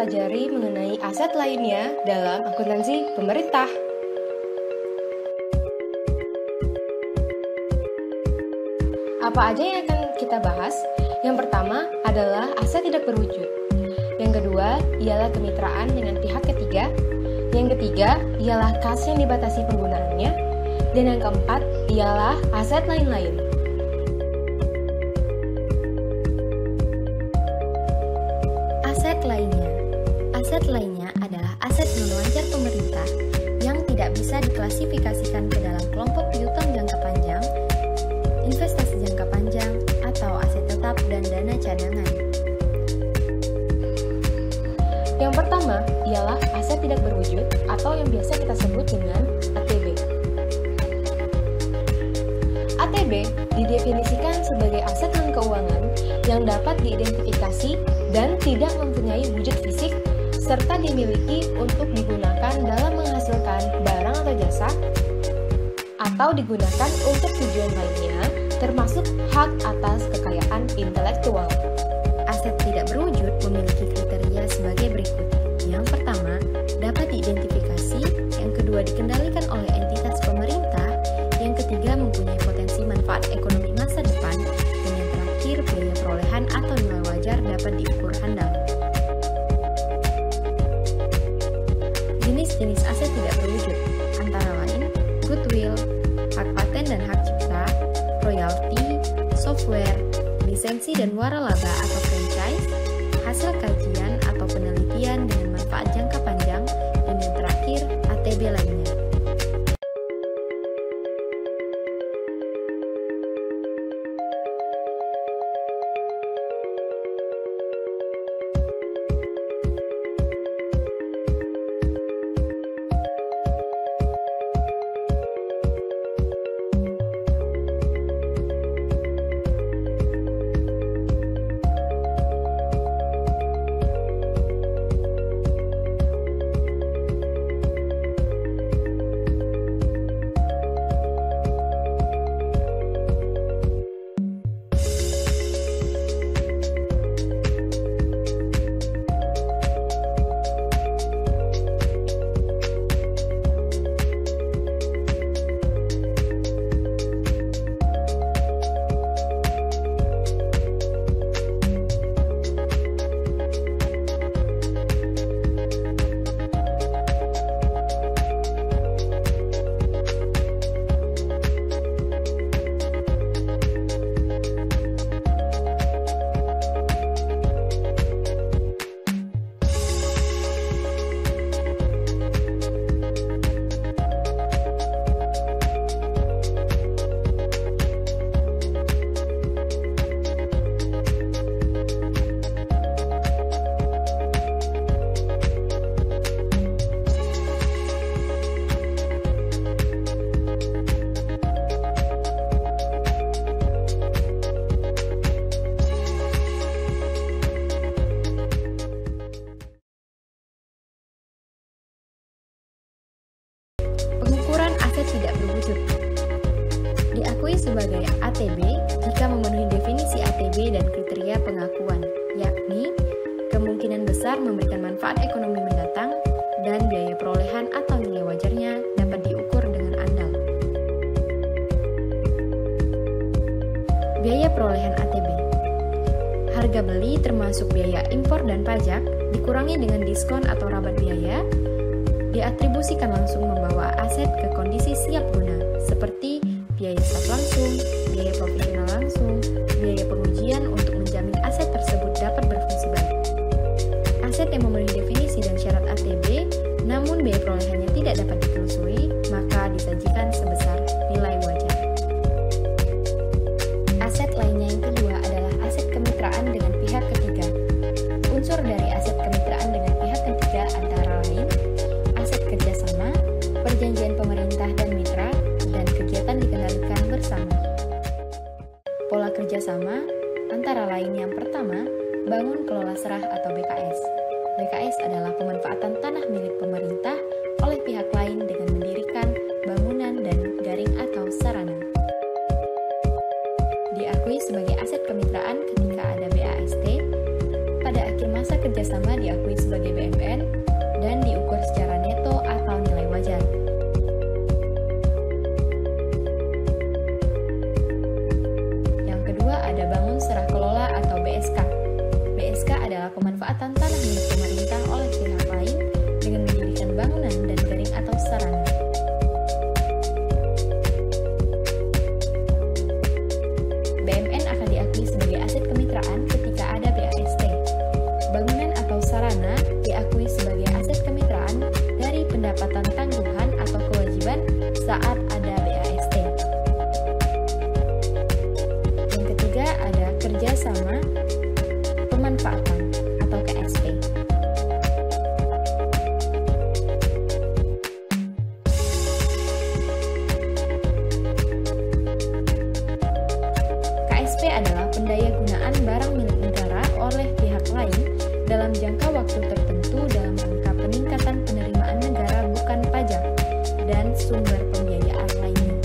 mempelajari mengenai aset lainnya dalam akuntansi pemerintah. Apa aja yang akan kita bahas? Yang pertama adalah aset tidak berwujud. Yang kedua ialah kemitraan dengan pihak ketiga. Yang ketiga ialah kas yang dibatasi penggunaannya. Dan yang keempat ialah aset lain-lain. Aset lainnya adalah aset non-wajar pemerintah yang tidak bisa diklasifikasikan ke dalam kelompok piutang jangka panjang, investasi jangka panjang, atau aset tetap dan dana cadangan. Yang pertama ialah aset tidak berwujud atau yang biasa kita sebut dengan ATB. ATB didefinisikan sebagai aset non-keuangan yang dapat diidentifikasi dan tidak mempunyai wujud fisik serta dimiliki untuk digunakan dalam menghasilkan barang atau jasa atau digunakan untuk tujuan lainnya termasuk hak atas kekayaan intelektual. Aset tidak berwujud memiliki kriteria sebagai berikut. Yang pertama, dapat diidentifikasi, yang kedua dikendalikan oleh entitas pemerintah, yang ketiga mempunyai potensi manfaat ekonomi masa depan, dan yang terakhir biaya perolehan atau nilai wajar dapat diukur handal. Jenis-jenis aset tidak berwujud, antara lain goodwill, hak paten dan hak cipta, royalti, software, lisensi dan waralaba atau franchise, hasil kajian atau penelitian dengan manfaat jangka panjang, dan yang terakhir ATB lainnya. Tidak berwujud diakui sebagai ATB jika memenuhi definisi ATB dan kriteria pengakuan, yakni kemungkinan besar memberikan manfaat ekonomi mendatang dan biaya perolehan atau nilai wajarnya dapat diukur dengan andal. Biaya perolehan ATB. Harga beli termasuk biaya impor dan pajak dikurangi dengan diskon atau rabat biaya, diatribusikan langsung membawa aset ke kondisi siap guna, seperti biaya staf langsung, biaya profesional langsung, biaya pengujian untuk menjamin aset tersebut dapat berfungsi baik. Aset yang memenuhi definisi dan syarat ATB, namun biaya perolehannya tidak dapat ditelusuri, maka disajikan sebesar nilai wajar. Aset lainnya yang kedua adalah aset kemitraan dengan pihak ketiga. Unsur dari aset kemitraan dengan pihak ketiga antara lain kerjasama, perjanjian pemerintah dan mitra, dan kegiatan dikendalikan bersama. Pola kerjasama antara lain yang pertama, bangun kelola serah atau BKS. BKS adalah pemanfaatan tanah milik pemerintah oleh pihak lain dengan mendirikan bangunan dan garing atau sarana. Diakui sebagai aset kemitraan ketika ada BAST. Pada akhir masa kerjasama diakui sebagai pendapatan tangguhan atau kewajiban saat ada BAST. Yang ketiga ada kerjasama pemanfaatan atau KSP. KSP adalah pendayagunaan barang milik negara oleh pihak lain dalam jangka waktu tertentu dalam rangka peningkatan penerimaan negara bukan pajak dan sumber pembiayaan lainnya.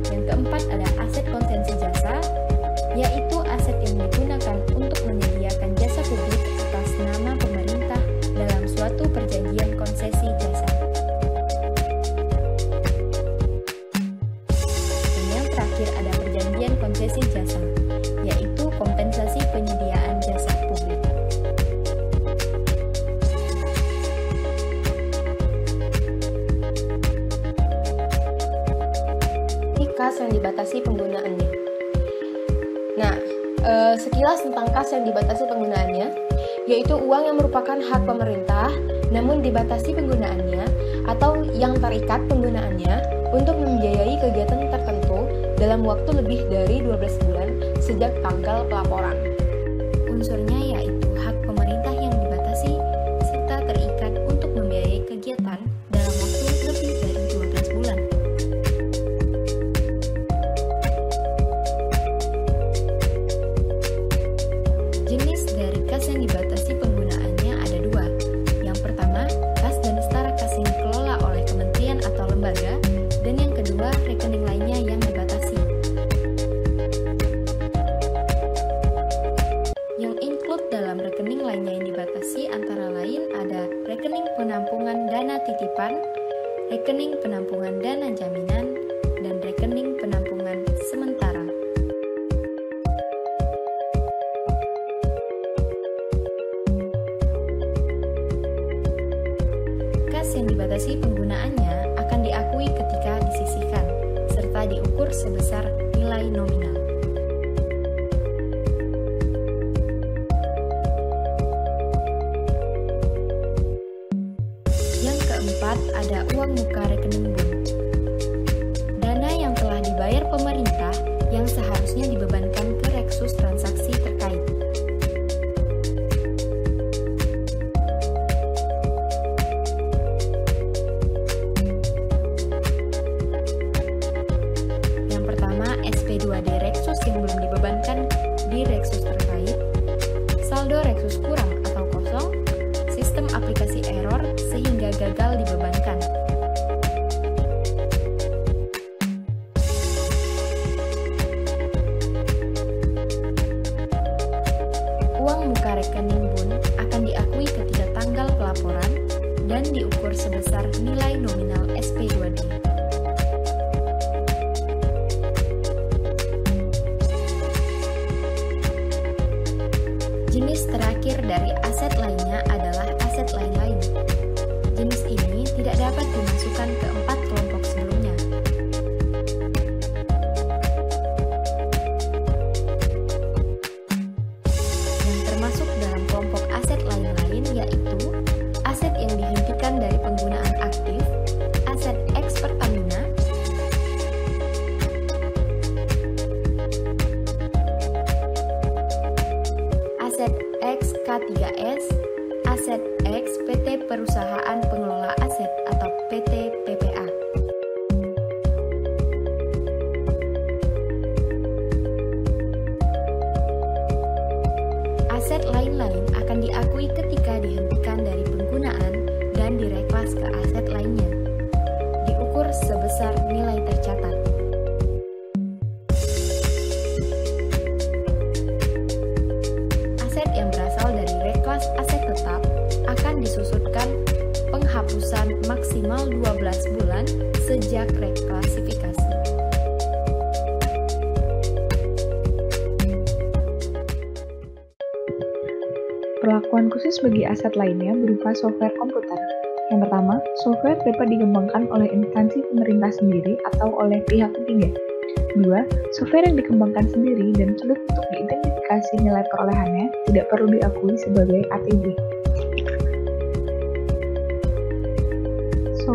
Yang keempat ada aset konsensi jasa, yaitu aset yang digunakan untuk menyediakan jasa publik atas nama pemerintah dalam suatu perjanjian konsesi jasa. Dan yang terakhir ada perjanjian konsesi jasa, yaitu kompensasi penyediaan jasa publik. Kas yang dibatasi penggunaannya. Nah, sekilas tentang kas yang dibatasi penggunaannya, yaitu uang yang merupakan hak pemerintah namun dibatasi penggunaannya atau yang terikat penggunaannya untuk membiayai kegiatan tertentu dalam waktu lebih dari 12 bulan sejak tanggal pelaporan. Unsurnya yaitu hak pemerintah yang dibatasi serta terikat untuk membiayai kegiatan dalam waktu lebih dari 12 bulan. Jenis dari kas yang dibatasi penggunaannya ada dua. Yang pertama, kas dan setara kas yang dikelola oleh kementerian atau lembaga, dan yang kedua, rekening lainnya yang dibatasi. Yang include dalam rekening lainnya yang dibatasi antara lain ada rekening penampungan dana titipan, rekening penampungan dana jaminan, dan rekening penampungan sementara. Kas yang dibatasi penggunaannya akan diakui ketika disisihkan, serta diukur sebesar nilai nominal. Yang keempat ada uang muka rekening bun. Dana yang telah dibayar pemerintah yang seharusnya dibebankan ke Reksus transaksi terkait. Yang pertama, SP2D Reksus yang belum dibebankan di Reksus terkait, saldo Reksus kurang atau kosong, sistem aplikasi error sehingga gagal dibebankan. Uang muka rekening bun akan diakui ketika tanggal pelaporan dan diukur sebesar nilai nominal SP2D. Jenis terakhir dari aset lainnya adalah aset lain-lain. Jenis ini tidak dapat dimasukkan ke 4 kelompok sebelumnya. Yang termasuk dalam kelompok aset lain-lain yaitu aset yang dihentikan dari penggunaan aktif, aset ex Pertamina, aset ex K3S, aset ex PT Perusahaan Pengelola Aset atau PT PPA. Aset lain-lain akan diakui ketika dihentikan dari penggunaan dan direklas ke aset lainnya. Diukur sebesar nilai tercatat. Aset yang berasal dari reklas aset tetap akan disusutkan penghapusan maksimal 12 bulan sejak reklasifikasi. Perlakuan khusus bagi aset lainnya berupa software komputer. Yang pertama, software dapat dikembangkan oleh instansi pemerintah sendiri atau oleh pihak ketiga. Kedua, software yang dikembangkan sendiri dan sulit untuk diidentifikasi nilai perolehannya tidak perlu diakui sebagai ATB.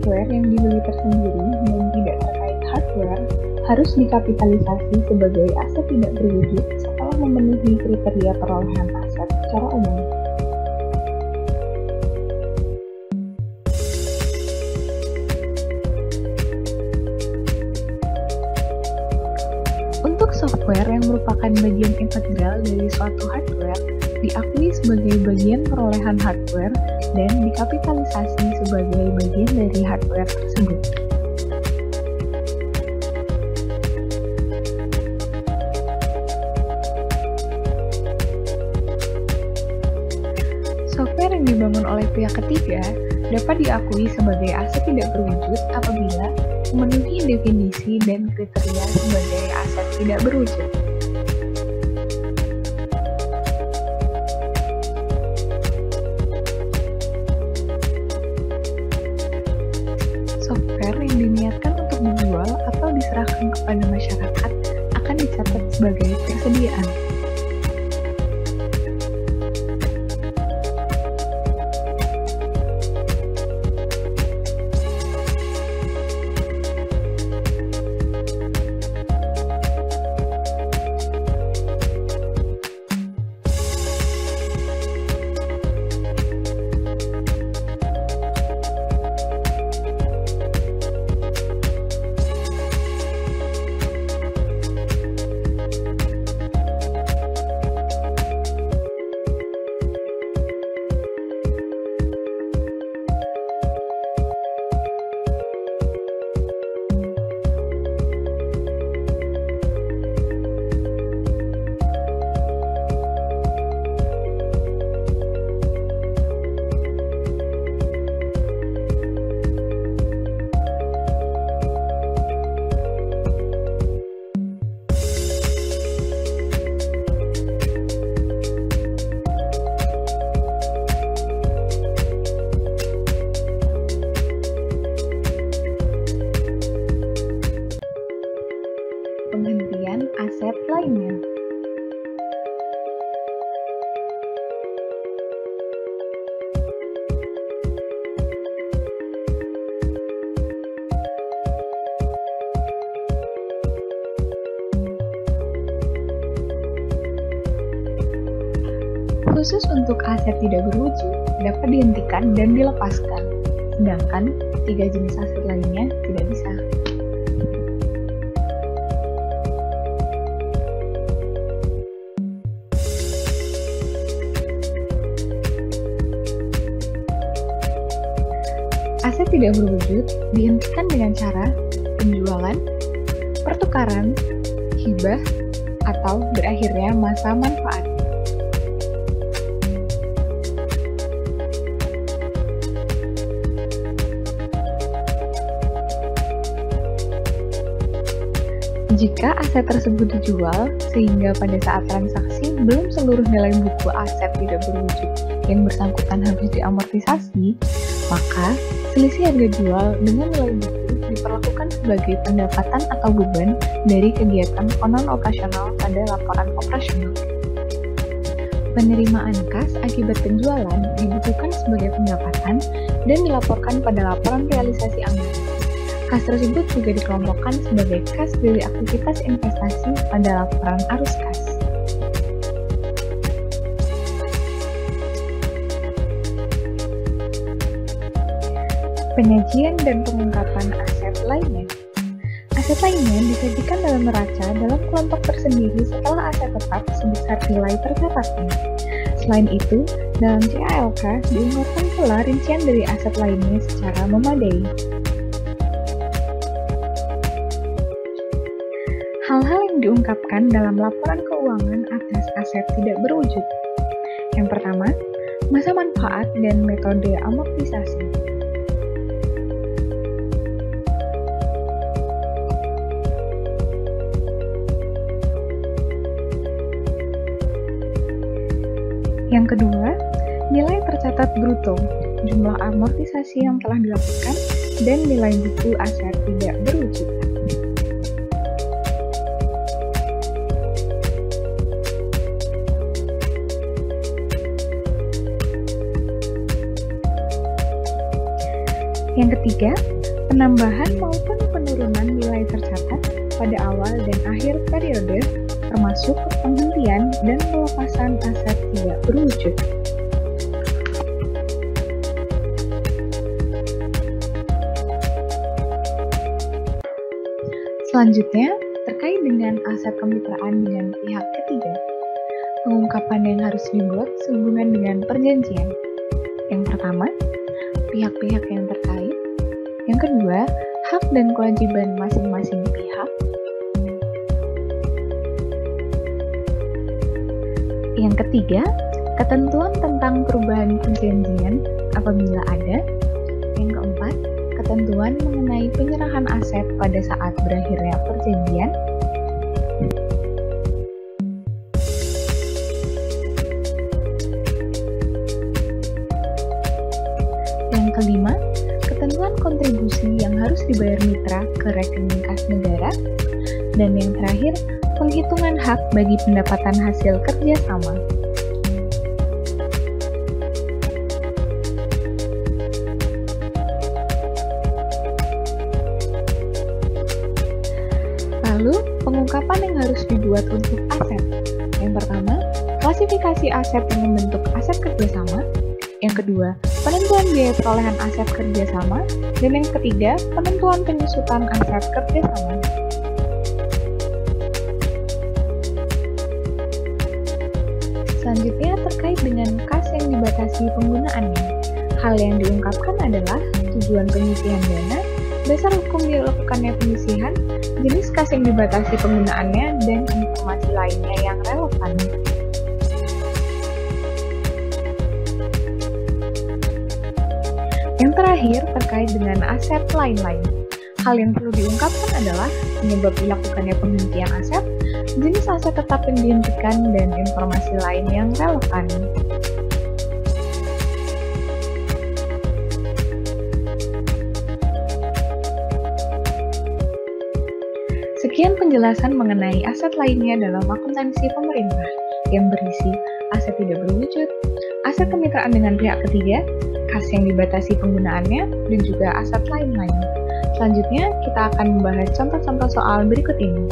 software yang dibeli tersendiri dan tidak terkait hardware harus dikapitalisasi sebagai aset tidak berwujud setelah memenuhi kriteria perolehan aset secara umum. Untuk software yang merupakan bagian integral dari suatu hardware, diakui sebagai bagian perolehan hardware dan dikapitalisasi sebagai bagian dari hardware tersebut. Software yang dibangun oleh pihak ketiga dapat diakui sebagai aset tidak berwujud apabila memenuhi definisi dan kriteria sebagai aset tidak berwujud. Software yang diniatkan untuk dijual atau diserahkan kepada masyarakat akan dicatat sebagai persediaan. Penghentian aset lainnya. Khusus untuk aset tidak berwujud dapat dihentikan dan dilepaskan, sedangkan 3 jenis aset lainnya tidak bisa. Aset tidak berwujud dihentikan dengan cara penjualan, pertukaran, hibah, atau berakhirnya masa manfaat. Jika aset tersebut dijual, sehingga pada saat transaksi belum seluruh nilai buku aset tidak berwujud yang bersangkutan habis diamortisasi, maka selisih harga jual dengan nilai buku diperlakukan sebagai pendapatan atau beban dari kegiatan non-operasional pada laporan operasional. Penerimaan kas akibat penjualan dibukukan sebagai pendapatan dan dilaporkan pada laporan realisasi anggaran. Kas tersebut juga dikelompokkan sebagai kas dari aktivitas investasi pada laporan arus kas. Penyajian dan pengungkapan aset lainnya. Aset lainnya disajikan dalam neraca dalam kelompok tersendiri setelah aset tetap sebesar nilai tercatatnya. Selain itu, dalam CALK diungkapkan pula rincian dari aset lainnya secara memadai. Hal-hal yang diungkapkan dalam laporan keuangan atas aset tidak berwujud. Yang pertama, masa manfaat dan metode amortisasi. Yang kedua, nilai tercatat bruto, jumlah amortisasi yang telah dilakukan, dan nilai buku aset tidak berwujud. Yang ketiga, penambahan maupun penurunan nilai tercatat pada awal dan akhir periode, termasuk penghentian dan pelepasan aset tidak berwujud. Selanjutnya, terkait dengan aset kemitraan dengan pihak ketiga, pengungkapan yang harus dibuat sehubungan dengan perjanjian. Yang pertama, pihak-pihak yang terkait. Yang kedua, hak dan kewajiban masing-masing pihak. Yang ketiga, ketentuan tentang perubahan perjanjian apabila ada. Yang keempat, ketentuan mengenai penyerahan aset pada saat berakhirnya perjanjian. Yang kelima, ketentuan kontribusi yang harus dibayar mitra ke rekening kas negara. Dan yang terakhir, penghitungan hak bagi pendapatan hasil kerja sama. Lalu, pengungkapan yang harus dibuat untuk aset. Yang pertama, klasifikasi aset yang membentuk aset kerjasama. Yang kedua, penentuan biaya perolehan aset kerjasama. Dan yang ketiga, penentuan penyusutan aset kerjasama. Selanjutnya, terkait dengan kas yang dibatasi penggunaannya. Hal yang diungkapkan adalah tujuan penyisihan dana, dasar hukum dilakukannya penyisihan, jenis kas yang dibatasi penggunaannya, dan informasi lainnya yang relevan. Yang terakhir, terkait dengan aset lain-lain. Hal yang perlu diungkapkan adalah penyebab dilakukannya penghentian aset, jenis aset tetap yang dihentikan, dan informasi lain yang relevan. Sekian penjelasan mengenai aset lainnya dalam akuntansi pemerintah yang berisi aset tidak berwujud, aset kemitraan dengan pihak ketiga, kas yang dibatasi penggunaannya, dan juga aset lain-lain. Selanjutnya, kita akan membahas contoh-contoh soal berikut ini.